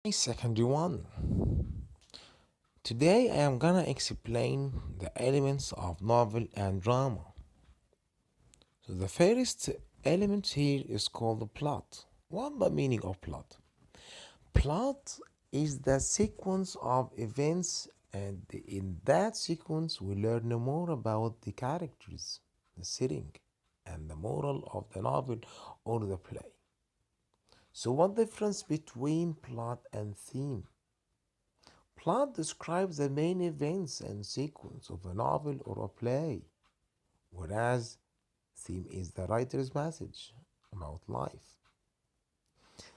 Hey, secondary one. Today I am gonna explain the elements of novel and drama. So the first element here is called the plot. What the meaning of plot? Plot is the sequence of events, and in that sequence we learn more about the characters, the setting, and the moral of the novel or the play. So what difference between plot and theme? Plot describes the main events and sequence of a novel or a play, whereas theme is the writer's message about life.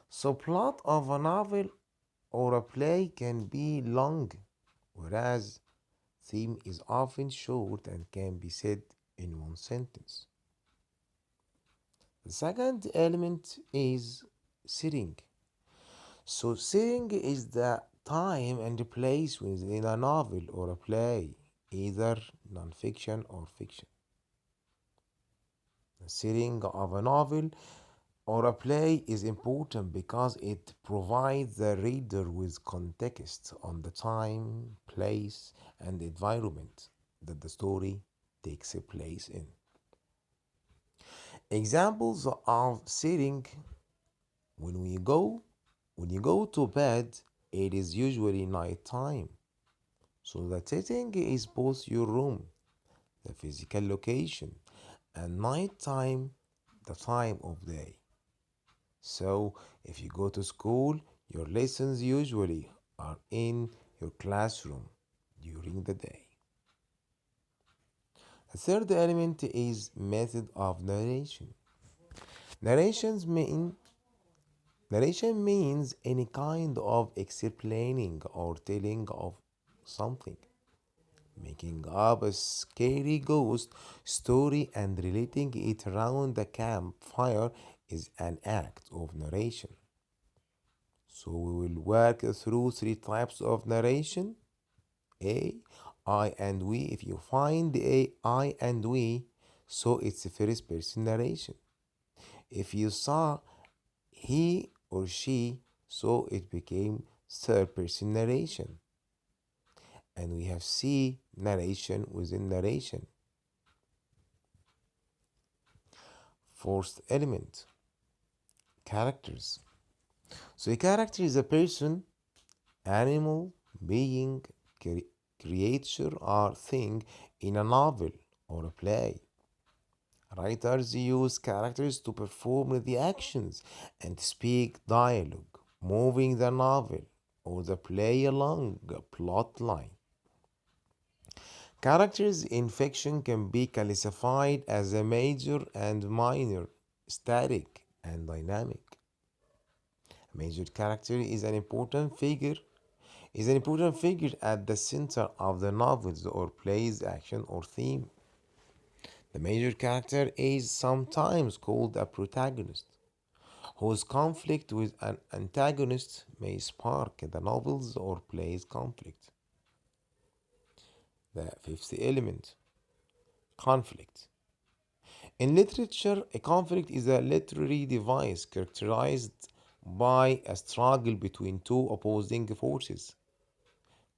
So, plot of a novel or a play can be long, whereas theme is often short and can be said in one sentence. The second element is setting. So, setting is the time and the place within a novel or a play, either non-fiction or fiction. The setting of a novel or a play is important because it provides the reader with context on the time, place, and environment that the story takes place in. Examples of setting: when we go when you go to bed, it is usually night time. So the setting is both your room, the physical location, and night time, the time of day. So if you go to school, your lessons usually are in your classroom during the day. The third element is method of narration. Narrations mean Narration means any kind of explaining or telling of something. Making up a scary ghost story and relating it around the campfire is an act of narration. So we will work through three types of narration: A, I, and we. If you find A, I, and we, so it's a first person narration. If you saw he or she, so it became third person narration. And we have C, narration within narration. Fourth element, characters. So a character is a person, animal, being, creature, or thing in a novel or a play. Writers use characters to perform the actions and speak dialogue, moving the novel or the play along a plot line. Characters in fiction can be classified as a major and minor, static and dynamic. A major character is an important figure at the center of the novel's or play's action or theme. The major character is sometimes called a protagonist, whose conflict with an antagonist may spark the novel's or play's conflict. The fifth element, conflict. In literature, a conflict is a literary device characterized by a struggle between two opposing forces.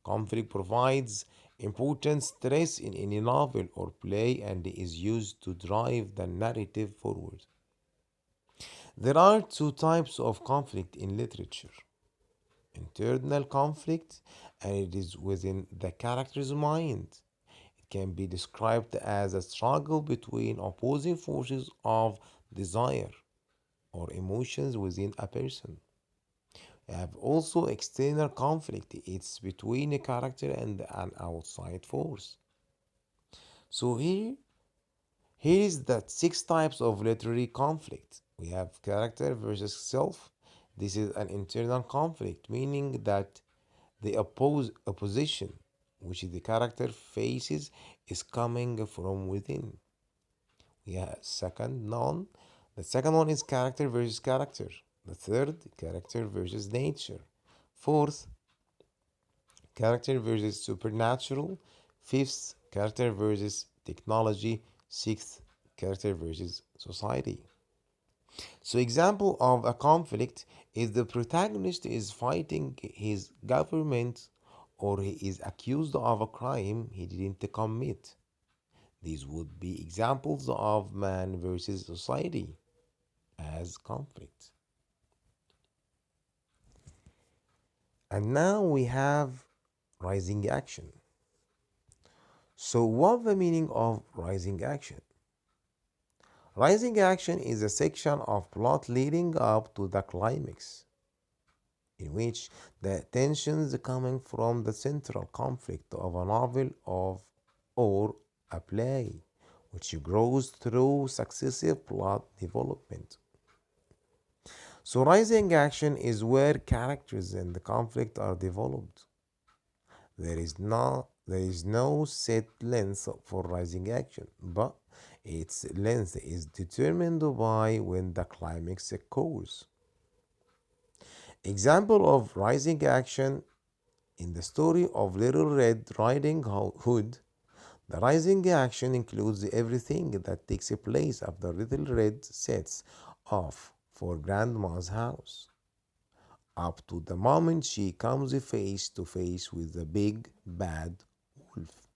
Conflict provides important stress in any novel or play and is used to drive the narrative forward. There are two types of conflict in literature: internal conflict, and it is within the character's mind. It can be described as a struggle between opposing forces of desire or emotions within a person. We have also external conflict, it's between a character and an outside force. So here is the six types of literary conflict. We have character versus self. This is an internal conflict, meaning that the opposition which the character faces is coming from within. We have the second one is character versus character. The third, character versus nature. Fourth, character versus supernatural. Fifth, character versus technology. Sixth, character versus society. So example of a conflict is the protagonist is fighting his government or he is accused of a crime he didn't commit. These would be examples of man versus society as conflict. And now we have rising action. So what the meaning of rising action? Rising action is a section of plot leading up to the climax, in which the tensions coming from the central conflict of a novel of or a play, which grows through successive plot development. So rising action is where characters and the conflict are developed. There is no set length for rising action, but its length is determined by when the climax occurs. Example of rising action in the story of Little Red Riding Hood. The rising action includes everything that takes place after Little Red sets off for Grandma's house, up to the moment she comes face to face with the big bad wolf.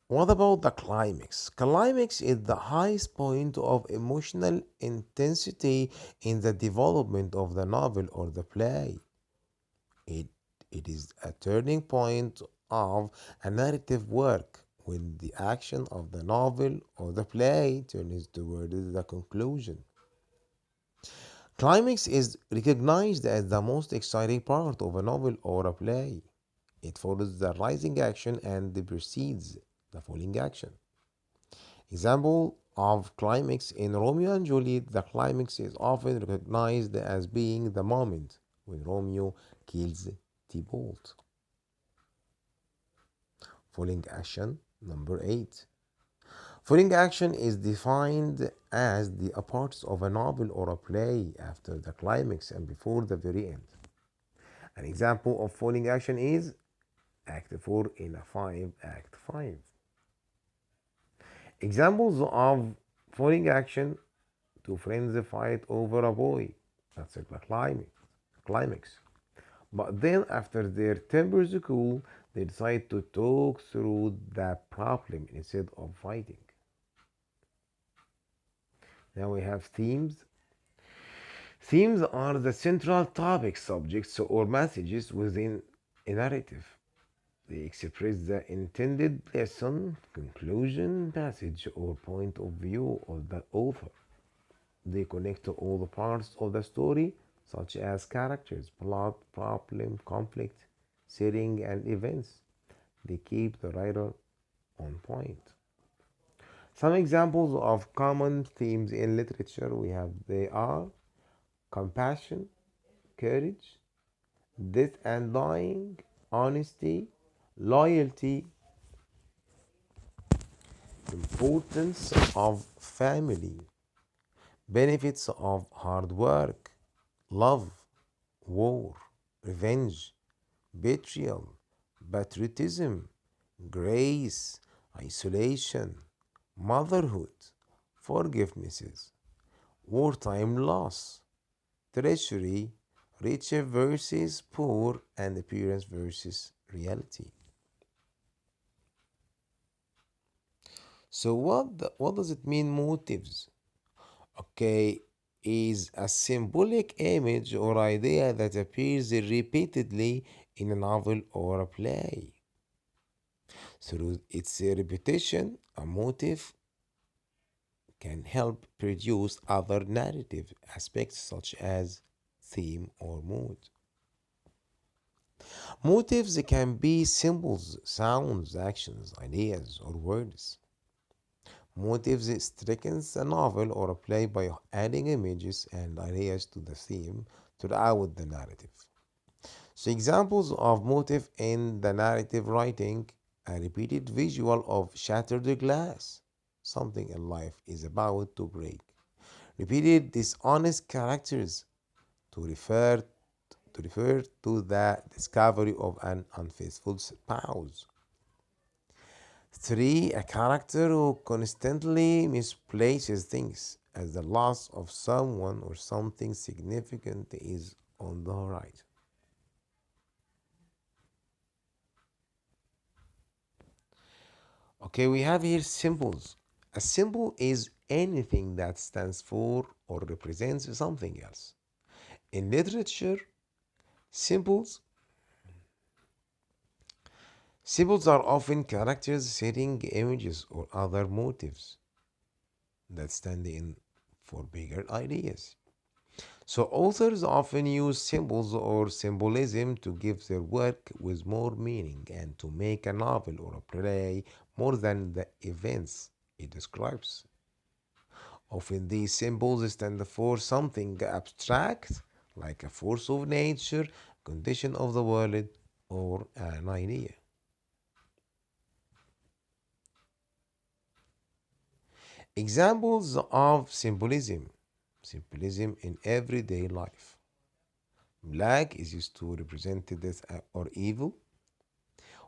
What about the climax? Climax is the highest point of emotional intensity in the development of the novel or the play. It, it is a turning point of a narrative work when the action of the novel or the play turns toward the conclusion. Climax is recognized as the most exciting part of a novel or a play. It follows the rising action and precedes the falling action. Example of climax in Romeo and Juliet, the climax is often recognized as being the moment when Romeo kills Tybalt. Falling action number 8. Falling action is defined as the parts of a novel or a play after the climax and before the very end. An example of falling action is Act 4 in a 5 Act 5. Examples of falling action: two friends fight over a boy. That's the climax. But then, after their tempers cool, they decide to talk through the problem instead of fighting. Now we have themes. Themes are the central topic, subjects, or messages within a narrative. They express the intended lesson, conclusion, passage, or point of view of the author. They connect to all the parts of the story, such as characters, plot, problem, conflict, setting, and events. They keep the writer on point. Some examples of common themes in literature we have they are compassion, courage, death and dying, honesty, loyalty, importance of family, benefits of hard work, love, war, revenge, betrayal, patriotism, grace, isolation, motherhood, forgivenesses, wartime loss, treachery, rich versus poor, and appearance versus reality. So what does it mean motives? Okay, is a symbolic image or idea that appears repeatedly in a novel or a play. Through its repetition, a motive can help produce other narrative aspects such as theme or mood. Motives can be symbols, sounds, actions, ideas, or words. Motives strengthens a novel or a play by adding images and ideas to the theme throughout the narrative. So, examples of motive in the narrative writing: a repeated visual of shattered glass, something in life is about to break. Repeated dishonest characters to refer to the discovery of an unfaithful spouse. Three, a character who constantly misplaces things as the loss of someone or something significant is on the horizon. Okay, we have here symbols. A symbol is anything that stands for or represents something else. In literature, symbols symbols are often characters setting images or other motives that stand in for bigger ideas. So authors often use symbols or symbolism to give their work with more meaning and to make a novel or a play more than the events it describes. Often these symbols stand for something abstract, like a force of nature, condition of the world, or an idea. Examples of symbolism. Symbolism in everyday life. Black is used to represent death or evil.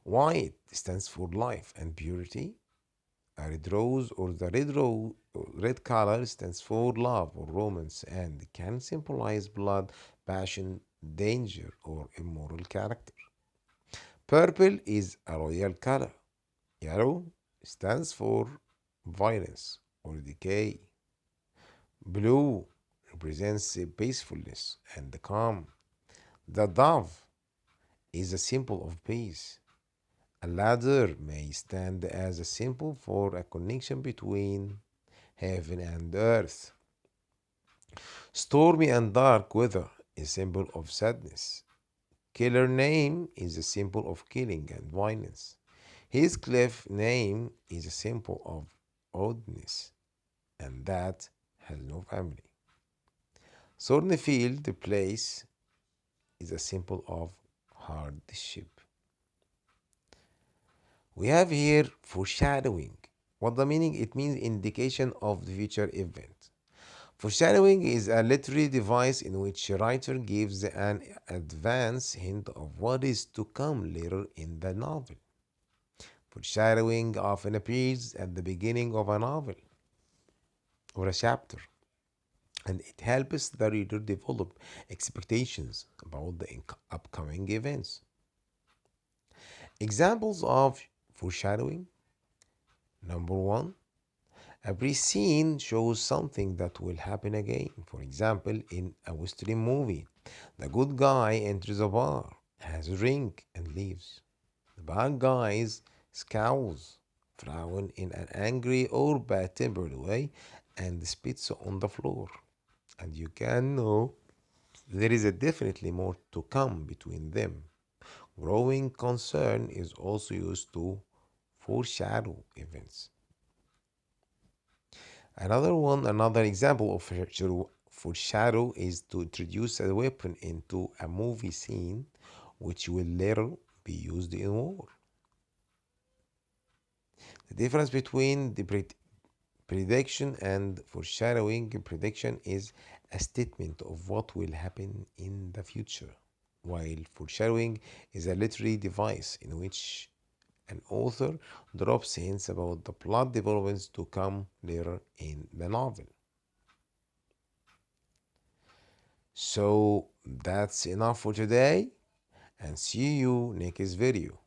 White stands for life and purity. A red rose or the red color stands for love or romance and can symbolize blood, passion, danger, or immoral character. Purple is a royal color. Yellow stands for violence or decay. Blue represents peacefulness and calm. The dove is a symbol of peace. A ladder may stand as a symbol for a connection between heaven and earth. Stormy and dark weather is a symbol of sadness. Killer name is a symbol of killing and violence. Heathcliff name is a symbol of oddness and that has no family. Thornfield place is a symbol of hardship. We have here foreshadowing. What the meaning? It means indication of the future event. Foreshadowing is a literary device in which a writer gives an advance hint of what is to come later in the novel. Foreshadowing often appears at the beginning of a novel or a chapter, and it helps the reader develop expectations about the upcoming events. Examples of foreshadowing. Number one, every scene shows something that will happen again. For example, in a Western movie, the good guy enters a bar, has a drink, and leaves. The bad guy scowls, frown in an angry or bad tempered way, and spits on the floor. And you can know there is a definitely more to come between them. Growing concern is also used to foreshadow events. Another example of foreshadow is to introduce a weapon into a movie scene which will later be used in war. The difference between the prediction and foreshadowing. Prediction is a statement of what will happen in the future, while foreshadowing is a literary device in which an author drops hints about the plot developments to come later in the novel. So that's enough for today, and see you next video.